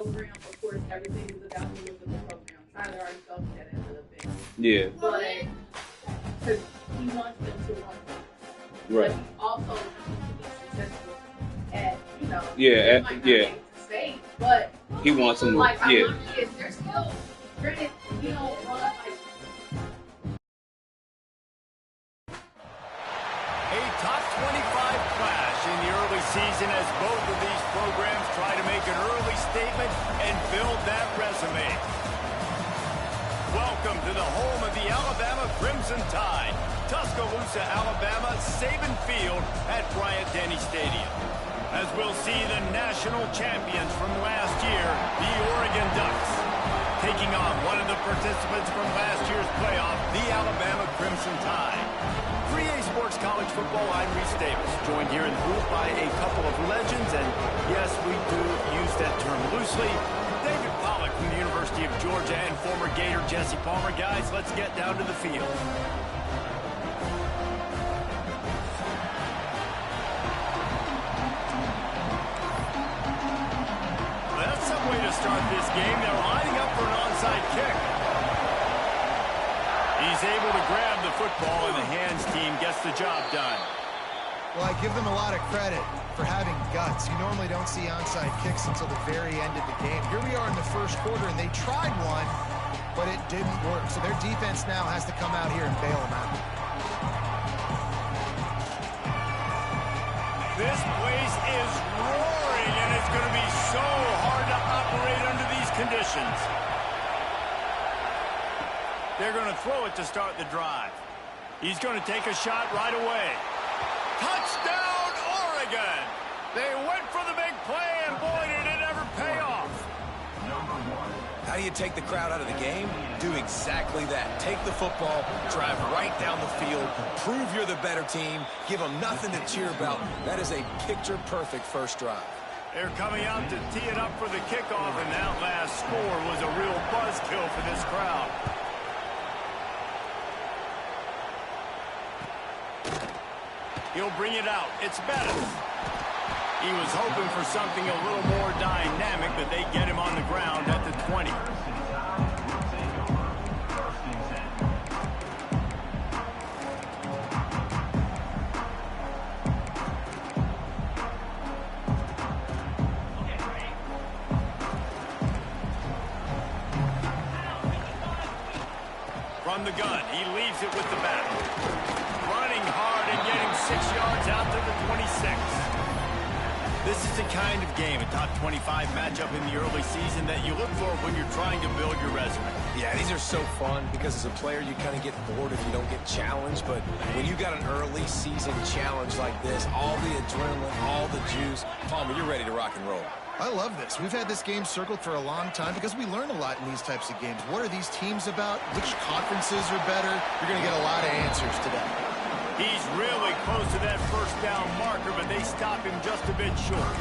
program, of course, everything is about the look of the program. Tyler already felt that at the big. Yeah. But because he wants them to win. Right. But he also wants them to be successful at, Yeah, they might not make the state, but he wants them. like, Yeah. my kids, they're still, granted, you don't want like. A top 25 clash in the early season as both of these programs try to make an early statement and build that resume. Welcome to the home of the Alabama Crimson Tide, Tuscaloosa, Alabama, Saban Field at Bryant-Denny Stadium. As we'll see the national champions from last year, the Oregon Ducks, taking on one of the participants from last year's playoff, the Alabama Crimson Tide. 3A Sports College Football, I'm Reese Davis, joined here in the booth by a couple of legends, and yes, we do use that term loosely. David Pollack from the University of Georgia and former Gator Jesse Palmer. Guys, let's get down to the field. That's some way to start this game. They're lining up for an onside kick. He's able to grab the football, and the hands team gets the job done. Well, I give them a lot of credit for having guts. You normally don't see onside kicks until the very end of the game. Here we are in the first quarter, and they tried one, but it didn't work. So their defense now has to come out here and bail them out. This place is roaring, and it's going to be so hard to operate under these conditions. They're going to throw it to start the drive. He's going to take a shot right away. Touchdown, Oregon! They went for the big play, and boy, did it ever pay off. How do you take the crowd out of the game? Do exactly that. Take the football, drive right down the field, prove you're the better team, give them nothing to cheer about. That is a picture-perfect first drive. They're coming out to tee it up for the kickoff, and that last score was a real buzzkill for this crowd. He'll bring it out. It's Bettis. He was hoping for something a little more dynamic, but they get him on the ground at the 20. From the gun, he leaves it with the bat. Running hard and getting 6 yards out to the 26. This is the kind of game, a top 25 matchup in the early season, that you look for when you're trying to build your resume. Yeah, these are so fun because as a player you kind of get bored if you don't get challenged, but when you got an early season challenge like this, all the adrenaline, all the juice, Palmer, you're ready to rock and roll. I love this. We've had this game circled for a long time because we learn a lot in these types of games. What are these teams about? Which conferences are better? You're going to get a lot of answers today. He's really close to that first down marker, but they stop him just a bit short.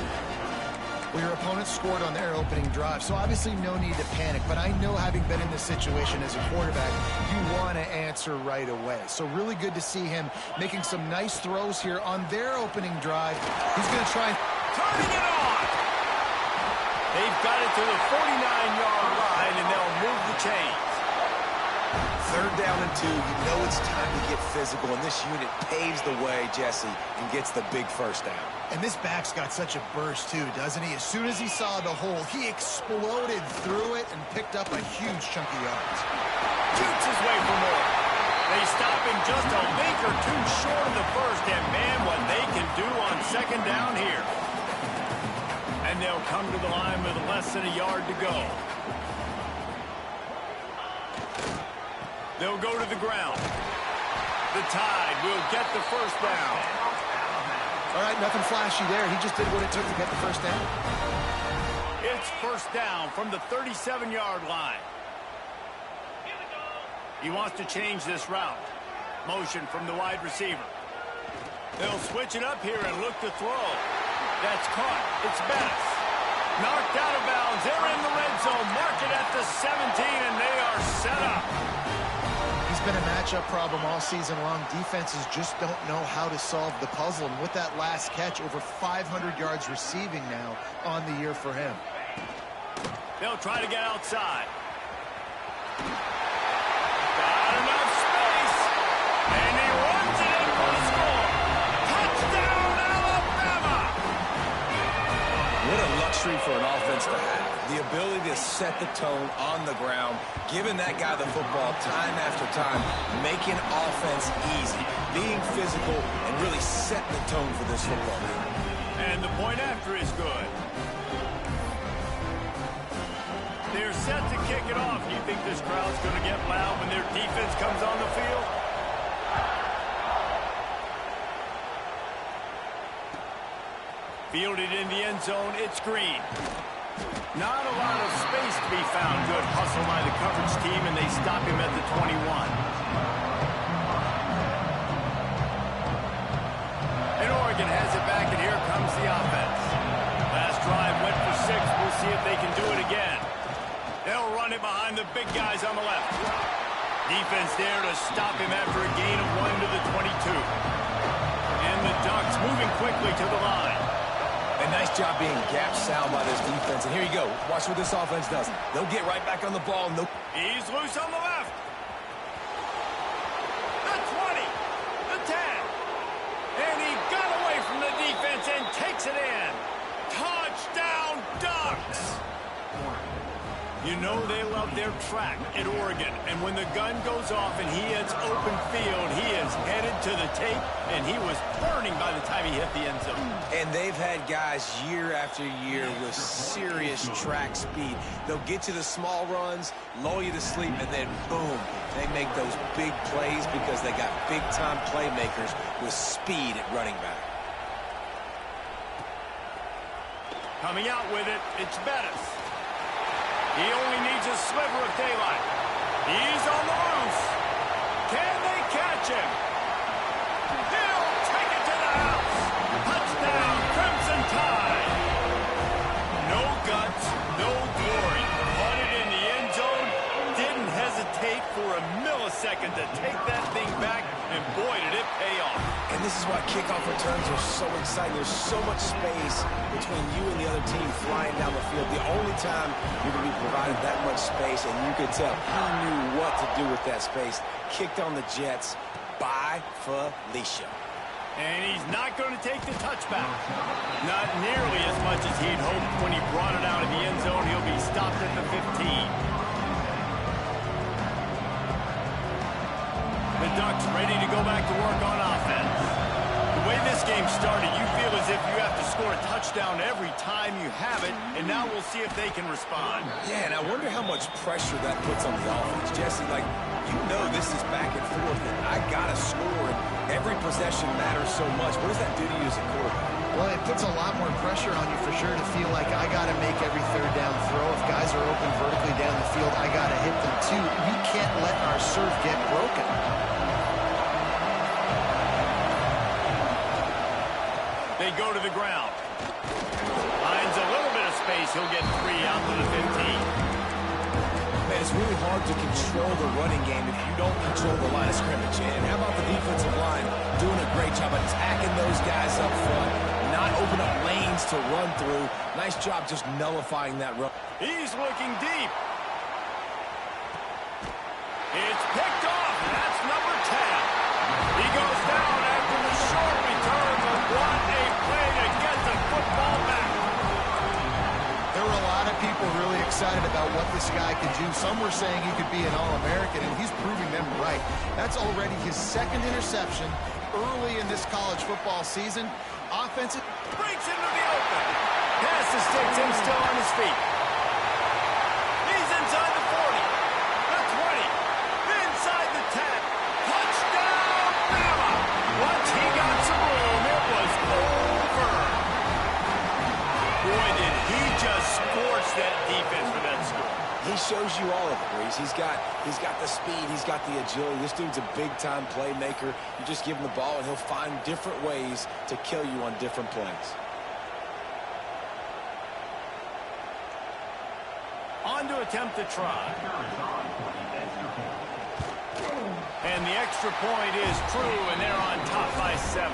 Well, your opponent scored on their opening drive, so obviously no need to panic. But I know, having been in this situation as a quarterback, you want to answer right away. So really good to see him making some nice throws here on their opening drive. He's going to try turning it on. They've got it to the 49-yard line, and they'll move the chains. 3rd down and 2. You know it's time to get physical, and this unit paves the way, Jesse, and gets the big first down. And this back's got such a burst, too, doesn't he? As soon as he saw the hole, he exploded through it and picked up a huge chunk of yards. Shoots his way for more. They stop him just a link or two short of the first, and man, what they can do on 2nd down here. And they'll come to the line with less than a yard to go. They'll go to the ground. The Tide will get the first down. All right, nothing flashy there. He just did what it took to get the first down. It's first down from the 37-yard line. He wants to change this route. Motion from the wide receiver. They'll switch it up here and look to throw. That's caught. It's Bettis. Knocked out of bounds. They're in the red zone. Mark it at the 17, and they are set up. He's been a matchup problem all season long. Defenses just don't know how to solve the puzzle. And with that last catch, over 500 yards receiving now on the year for him. They'll try to get outside. Got enough space. And he runs it in for the score. Touchdown, Alabama! What a luxury for an offense to have. The ability to set the tone on the ground, giving that guy the football time after time, making offense easy, being physical, and really setting the tone for this football game. And the point after is good. They're set to kick it off. Do you think this crowd's going to get loud when their defense comes on the field? Fielded in the end zone, it's Green. Not a lot of space to be found. Good hustle by the coverage team, and they stop him at the 21. And Oregon has it back, and here comes the offense. Last drive went for 6. We'll see if they can do it again. They'll run it behind the big guys on the left. Defense there to stop him after a gain of 1 to the 22. And the Ducks moving quickly to the line. A nice job being gap sound by this defense. And here you go. Watch what this offense does. They'll get right back on the ball. He's loose on the left. The 20. The 10. And he got away from the defense and takes it in. Touchdown, Ducks! You know they love their track at Oregon. And when the gun goes off and he hits open field, he is headed to the tape, and he was burning by the time he hit the end zone. And they've had guys year after year with serious track speed. They'll get you the small runs, lull you to sleep, and then boom, they make those big plays because they got big-time playmakers with speed at running back. Coming out with it, it's Bettis. He only needs a sliver of daylight. He's on the loose. Can they catch him? He'll take it to the house. Touchdown, Crimson Tide. No guts, no glory. Caught it in the end zone. Didn't hesitate for a millisecond to take that thing back, and boy, did it pay off. And this is why kickoff returns are so exciting. There's so much space between you and the other team flying down the field. The only time you're going to be provided that much space, and you could tell he knew what to do with that space. Kicked on the Jets by Felicia. And he's not going to take the touchback. Not nearly as much as he'd hoped when he brought it out in the end zone. He'll be stopped at the 15. The Ducks ready to go back to work on offense. The way this game started, you feel as if you have to score a touchdown every time you have it, and now we'll see if they can respond. Yeah, and I wonder how much pressure that puts on the offense. Jesse, like, you know this is back and forth, and I got to score, and every possession matters so much. What does that do to you as a quarterback? Well, it puts a lot more pressure on you for sure to feel like I got to make every third down throw. If guys are open vertically down the field, I got to hit them too. We can't let our serve get broken. They go to the ground. Finds a little bit of space. He'll get 3 out to the 15. Man, it's really hard to control the running game if you don't control the line of scrimmage. And how about the defensive line doing a great job attacking those guys up front, not open up lanes to run through. Nice job just nullifying that run. He's looking deep. It's picked off. That's number 10. He goes down after the short return, but what a play to get the football back. There were a lot of people really excited about what this guy could do. Some were saying he could be an All-American, and he's proving them right. That's already his 2nd interception early in this college football season. Offensive Breaks into the open. Pass to Sticks, still on his feet. He's inside the 40, the 20, inside the 10. Touchdown, Bama! Once he got some room, it was over. Boy, did he just scorch that defense for that score. He shows you all of it, Reese. He's got the speed, he's got the agility. This dude's a big-time playmaker. You just give him the ball, and he'll find different ways to kill you on different plays. On to attempt to try. And the extra point is true, and they're on top by 7.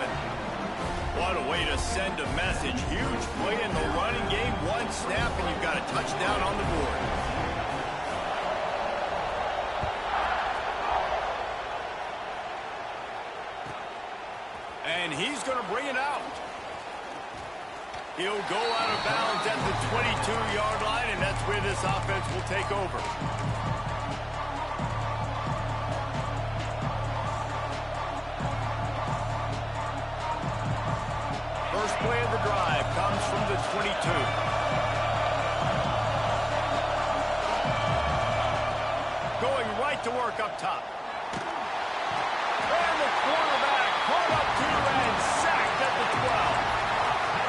What a way to send a message. Huge play in the running game. One snap, and you've got a touchdown on the board. And he's going to bring it out. He'll go out of bounds at the 22-yard line, and that's where this offense will take over. First play of the drive comes from the 22. Going right to work up top. And the quarterback pulled up to and sacked at the 12.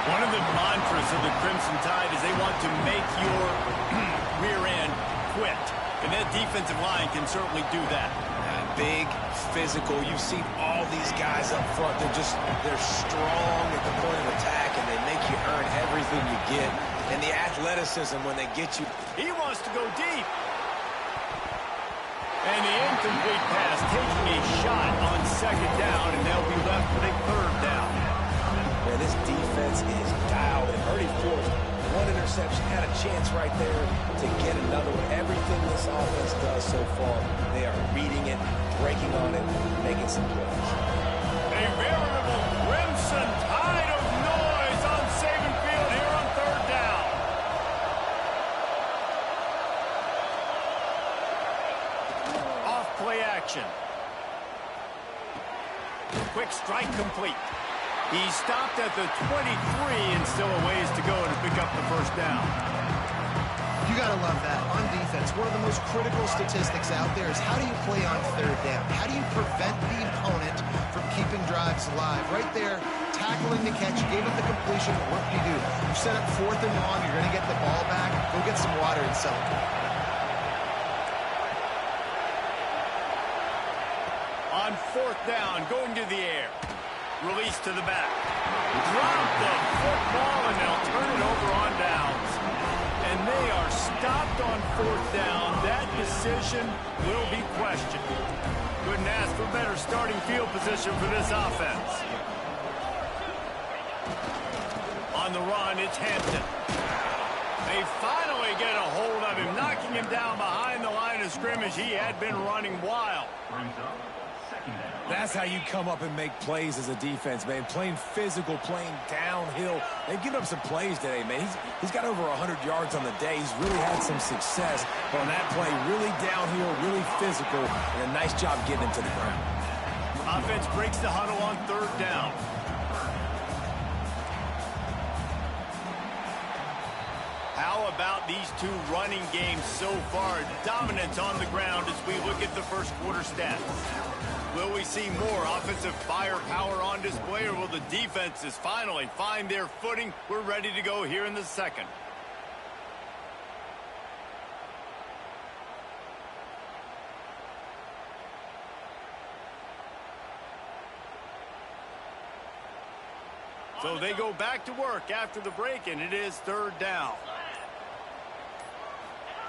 One of the mantras of the Crimson Tide is they want to make your rear end quit. And that defensive line can certainly do that. Big, physical. You've seen all these guys up front. They're strong at the point of attack, and they make you earn everything you get. And the athleticism when they get you. He wants to go deep. And the incomplete pass taking a shot on second down, and they'll be left with a third down. Man, this defense is dialed and already forced one interception. Had a chance right there to get another one. Everything this offense does so far, they are reading it, breaking on it, making some plays. A veritable Crimson Tide of noise on Saban Field here on third down. Off play action. Quick strike complete. He stopped at the 23 and still a ways to go to pick up the first down. You got to love that. On defense, one of the most critical statistics out there is how do you play on third down? How do you prevent the opponent from keeping drives alive? Right there, tackling the catch, you gave up the completion. What do? You set up fourth and long. You're going to get the ball back. Go get some water and celebrate. On fourth down, going to the air. Release to the back. Drop the football, and they'll turn it over on downs. And they are stopped on fourth down. That decision will be questioned. Couldn't ask for better starting field position for this offense. On the run, it's Hampton. They finally get a hold of him, knocking him down behind the line of scrimmage. He had been running wild. That's how you come up and make plays as a defense, man. Playing physical, playing downhill. They've given up some plays today, man. He's got over 100 yards on the day. He's really had some success. But on that play, really downhill, really physical, and a nice job getting him to the ground. Offense breaks the huddle on third down. How about these two running games so far? Dominance on the ground as we look at the first quarter stats. Will we see more offensive firepower on display, or will the defenses finally find their footing? We're ready to go here in the second. So they go back to work after the break, and it is third down.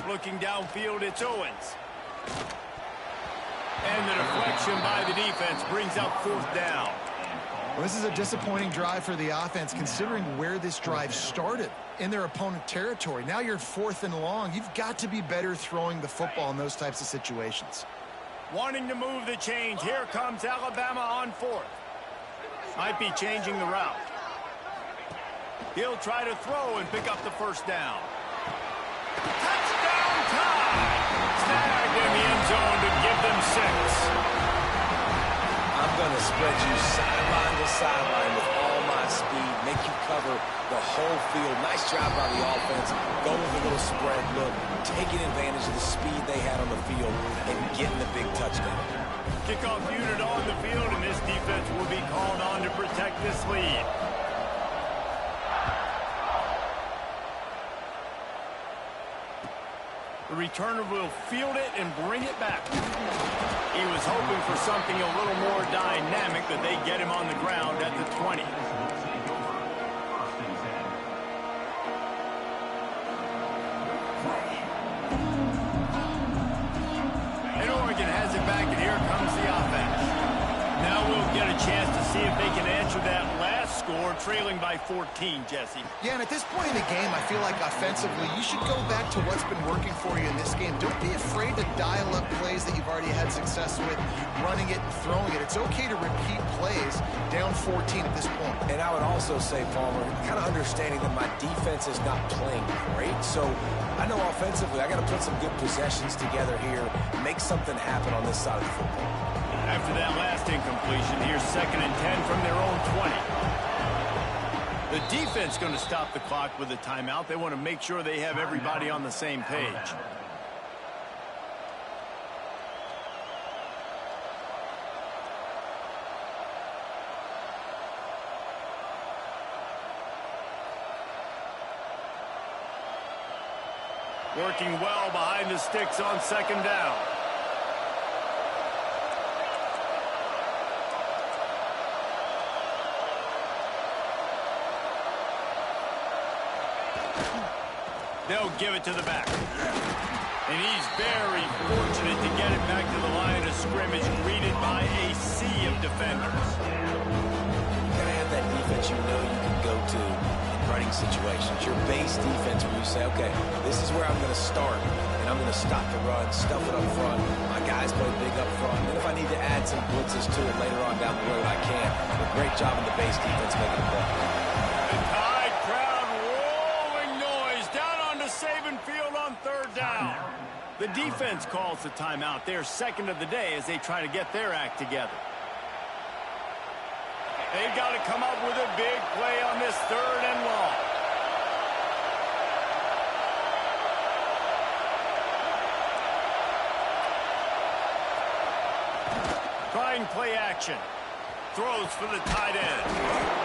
Looking downfield, it's Owens. And the deflection by the defense brings up fourth down. Well, this is a disappointing drive for the offense, considering where this drive started, in their opponent territory. Now you're fourth and long. You've got to be better throwing the football in those types of situations. Wanting to move the chains. Here comes Alabama on fourth. Might be changing the route. He'll try to throw and pick up the first down. Touchdown time! Snagged in the end zone to give them 6. I'm going to spread you sideline to sideline with all my speed, make you cover the whole field. Nice job by the offense, going with a little spread look, taking advantage of the speed they had on the field and getting the big touchdown. Kickoff unit on the field, and this defense will be called on to protect this lead. The returner will field it and bring it back. He was hoping for something a little more dynamic, but they get him on the ground at the 20. And Oregon has it back, and here comes the offense. Now we'll get a chance to see if they can answer that last score, trailing by 14, Jesse. Yeah, and at this point in the game, I feel like offensively, you should go back to what's been working for you in this game. Don't be afraid to dial up plays that you've already had success with, running it and throwing it. It's okay to repeat plays down 14 at this point. And I would also say, Palmer, kind of understanding that my defense is not playing great, so I know offensively I got to put some good possessions together here, make something happen on this side of the football. After that last incompletion, here's 2nd and 10 from their own 20. The defense going to stop the clock with a timeout. They want to make sure they have everybody on the same page. Working well behind the sticks on 2nd down. They'll give it to the back. And he's very fortunate to get it back to the line of scrimmage, greeted by a sea of defenders. You gotta have that defense you know you can go to in running situations. Your base defense where you say, okay, this is where I'm gonna start, and I'm gonna stop the run, stuff it up front. My guys play big up front, and if I need to add some blitzes to it later on down the road, I can. A great job in the base defense making a play. The Tide crowd rolling noise down onto Saban Field on 3rd down. The defense calls the timeout. They're 2nd of the day as they try to get their act together. They've got to come up with a big play on this 3rd and long. Trying play action. Throws for the tight end.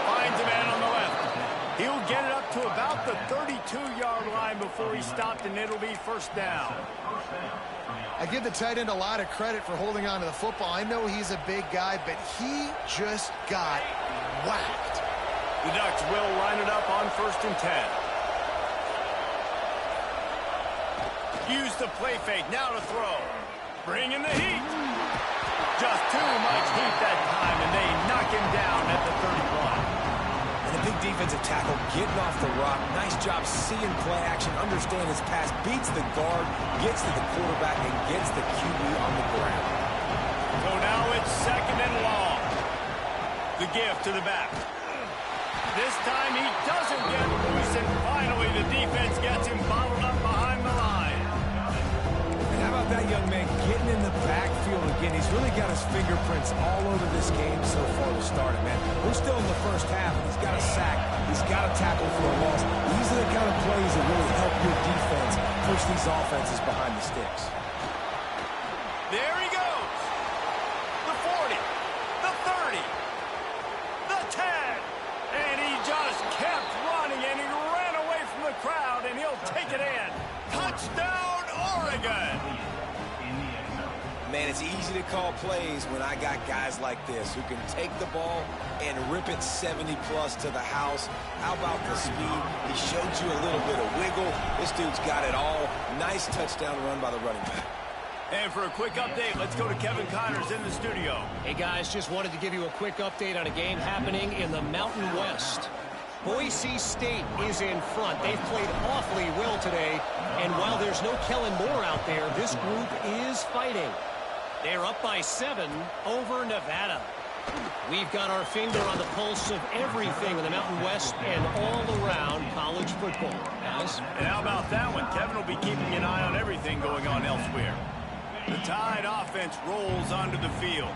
Finds a man on the left. He'll get it up to about the 32-yard line before he stopped, and it'll be 1st down. I give the tight end a lot of credit for holding on to the football. I know he's a big guy, but he just got whacked. The Ducks will line it up on 1st and 10. Use the play fake, now to throw. Bring in the heat. Just too much heat that time, and they knock him down at the 31. And a big defensive tackle getting off the rock. Nice job seeing play action, understand his pass, beats the guard, gets to the quarterback, and gets the QB on the ground. So now it's 2nd and long. The give to the back. This time he doesn't get loose, and finally the defense gets him bottled up behind the line. And how about that young man getting in the backfield again? He's really got his fingerprints all over this game so far to start it, man. We're still in the 1st half, and he's got a sack. He's got a tackle for a loss. These are the kind of plays that really help your defense push these offenses behind the sticks. There he goes. The 40, the 30, the 10. And he just kept running, and he ran away from the crowd, and he'll take it in. Touchdown, Oregon. Man, it's easy to call plays when I got guys like this who can take the ball and rip it 70-plus to the house. How about the speed? He showed you a little bit of wiggle. This dude's got it all. Nice touchdown run by the running back. And for a quick update, let's go to Kevin Connors in the studio. Hey, guys, just wanted to give you a quick update on a game happening in the Mountain West. Boise State is in front. They've played awfully well today, and while there's no Kellen Moore out there, this group is fighting. They're up by 7 over Nevada. We've got our finger on the pulse of everything in the Mountain West and all around college football. Guys? And how about that one? Kevin will be keeping an eye on everything going on elsewhere. The Tide offense rolls onto the field.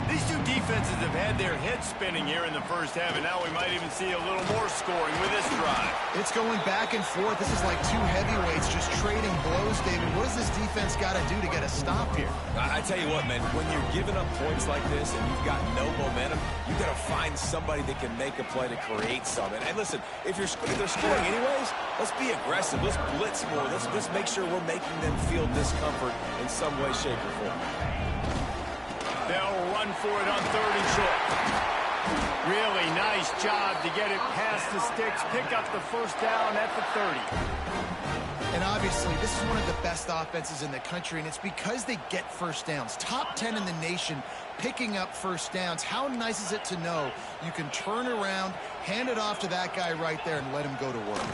These two defenses have had their heads spinning here in the 1st half, and now we might even see a little more scoring with this drive. It's going back and forth. This is like two heavyweights just trading blows, David. What does this defense got to do to get a stop here? I tell you what, man, when you're giving up points like this and you've got no momentum, you've got to find somebody that can make a play to create something. And listen, if they're scoring anyways, let's be aggressive. Let's blitz more. Let's make sure we're making them feel discomfort in some way, shape, or form. They'll run for it on 3rd and short. Really nice job to get it past the sticks, pick up the 1st down at the 30. And obviously, this is one of the best offenses in the country, and it's because they get first downs. Top 10 in the nation picking up first downs. How nice is it to know you can turn around, hand it off to that guy right there, and let him go to work.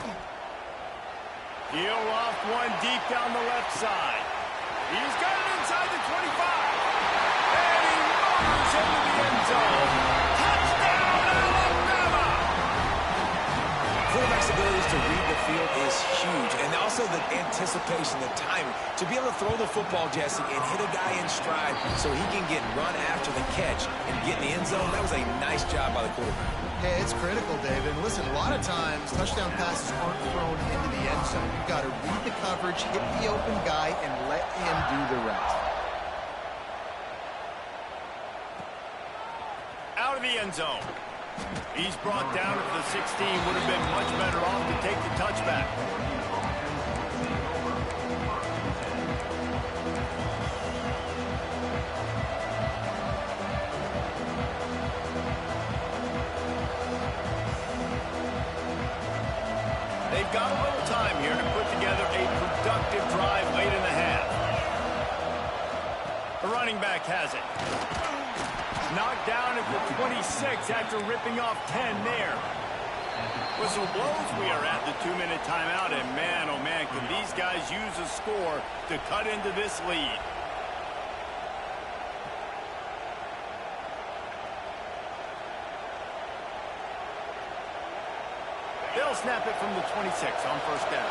He'll off one deep down the left side. He's got it inside the 25. And he moves into the end zone. Touchdown, Alabama! Quarterback's abilities to read the field is huge. And also the anticipation, the timing. To be able to throw the football, Jesse, and hit a guy in stride so he can get run after the catch and get in the end zone, that was a nice job by the quarterback. Yeah, it's critical, David. And listen, a lot of times, touchdown passes aren't thrown into the end zone. You've got to read the coverage, hit the open guy, and let him do the rest. Out of the end zone. He's brought down at the 16. Would have been much better off to take the touchback. They've got a little time here to put together a productive drive late in the half. The running back has it. Knocked down at the 26 after ripping off 10 there. Whistle blows, we are at the 2-minute timeout, and man, oh man, can these guys use a score to cut into this lead. They'll snap it from the 26 on first down.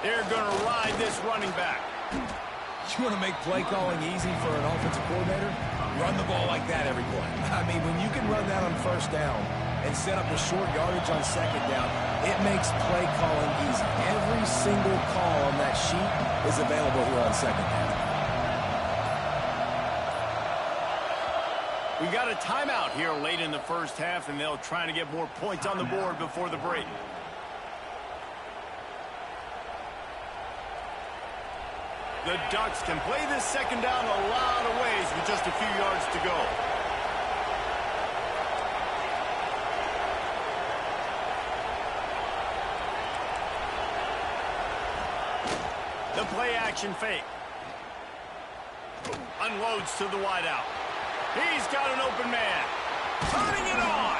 They're going to ride this running back. You want to make play calling easy for an offensive coordinator? Run the ball like that every play. I mean, when you can run that on first down and set up a short yardage on second down, it makes play calling easy. Every single call on that sheet is available here on second down. We got a timeout here late in the first half, and they'll try to get more points on the board before the break. The Ducks can play this second down a lot of ways with just a few yards to go. The play action fake. Unloads to the wideout. He's got an open man. Turning it on.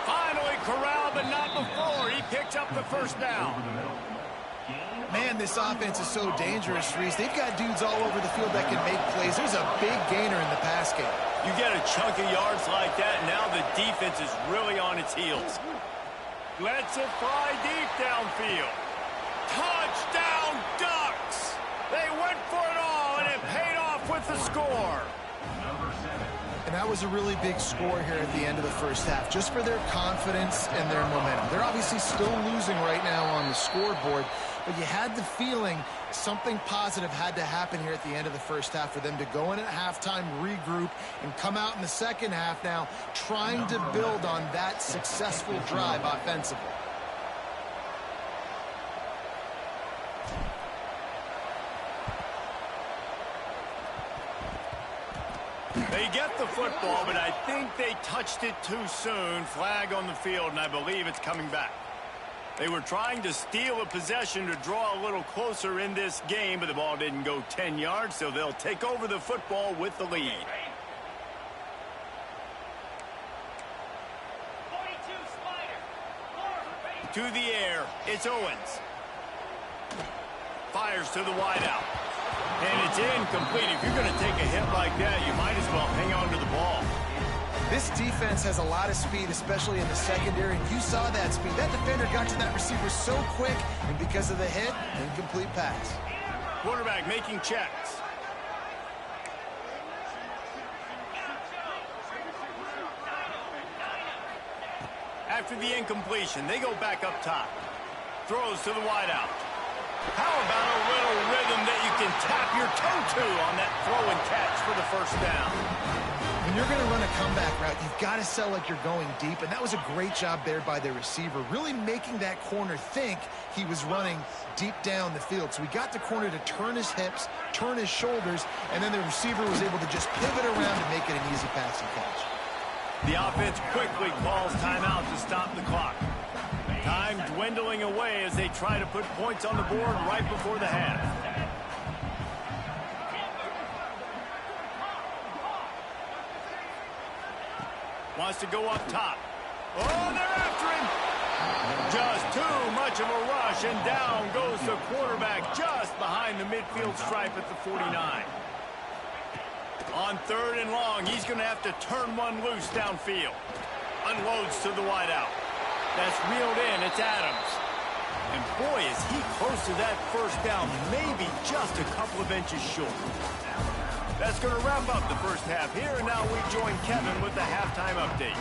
Finally corralled, but not before. He picks up the first down. Man, this offense is so dangerous, Reese. They've got dudes all over the field that can make plays. There's a big gainer in the pass game. You get a chunk of yards like that, and now the defense is really on its heels. Lets it fly deep downfield. Touchdown, Ducks! They went for it all, and it paid off with the score. And that was a really big score here at the end of the first half, just for their confidence and their momentum. They're obviously still losing right now on the scoreboard, but you had the feeling something positive had to happen here at the end of the first half for them to go in at halftime, regroup, and come out in the second half now trying to build on that successful drive offensively. They get the football, but I think they touched it too soon. Flag on the field, and I believe it's coming back. They were trying to steal a possession to draw a little closer in this game, but the ball didn't go 10 yards, so they'll take over the football with the lead. To the air, it's Owens. Fires to the wideout. And it's incomplete. If you're going to take a hit like that, you might as well hang on to the ball. This defense has a lot of speed, especially in the secondary, and you saw that speed. That defender got to that receiver so quick, and because of the hit, incomplete pass. Quarterback making checks. After the incompletion, they go back up top. Throws to the wideout. How about a little rhythm that you can tap your toe to on that throw and catch for the first down? When you're going to run a comeback route, you've got to sell like you're going deep, and that was a great job there by the receiver, really making that corner think he was running deep down the field. So he got the corner to turn his hips, turn his shoulders, and then the receiver was able to just pivot around and make it an easy passing catch. The offense quickly calls timeout to stop the clock. Time dwindling away as they try to put points on the board right before the half. Wants to go up top. Oh, they're after him. Just too much of a rush, and down goes the quarterback just behind the midfield stripe at the 49. On 3rd and long, he's going to have to turn one loose downfield. Unloads to the wideout. That's reeled in. It's Adams. And boy, is he close to that first down, maybe just a couple of inches short. That's going to wrap up the first half here, and now we join Kevin with the halftime update.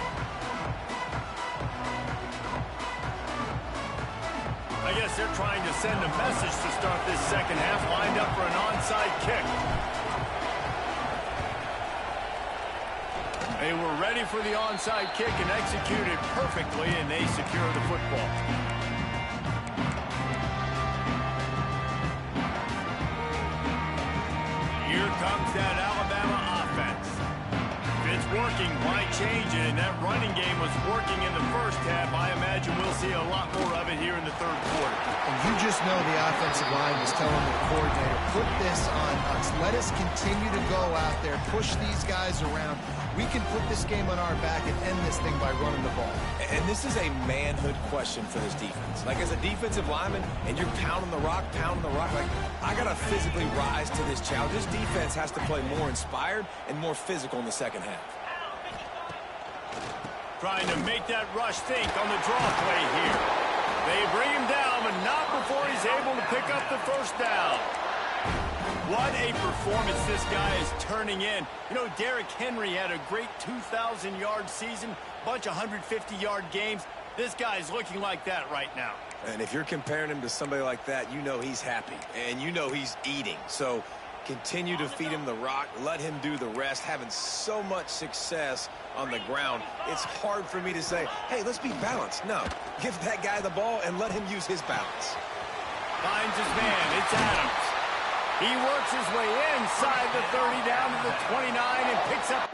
I guess they're trying to send a message to start this second half, lined up for an onside kick. They were ready for the onside kick and executed perfectly, and they secure the football. Here comes that Alabama offense. If it's working, why change it? And that running game was working in the first half. I imagine we'll see a lot more of it here in the third quarter. And you just know the offensive line was telling the coordinator, put this on us. Let us continue to go out there, push these guys around. We can put this game on our back and end this thing by running the ball. And this is a manhood question for this defense. Like, as a defensive lineman, and you're pounding the rock, like, I got to physically rise to this challenge. This defense has to play more inspired and more physical in the second half. Trying to make that rush think on the draw play here. They bring him down, but not before he's able to pick up the first down. What a performance this guy is turning in. You know, Derrick Henry had a great 2,000-yard season, bunch of 150-yard games. This guy's looking like that right now. And if you're comparing him to somebody like that, you know he's happy, and you know he's eating. So continue to feed him the rock, let him do the rest, having so much success on the ground. It's hard for me to say, hey, let's be balanced. No, give that guy the ball and let him use his balance. Finds his man. It's Adams. He works his way inside the 30 down to the 29 and picks up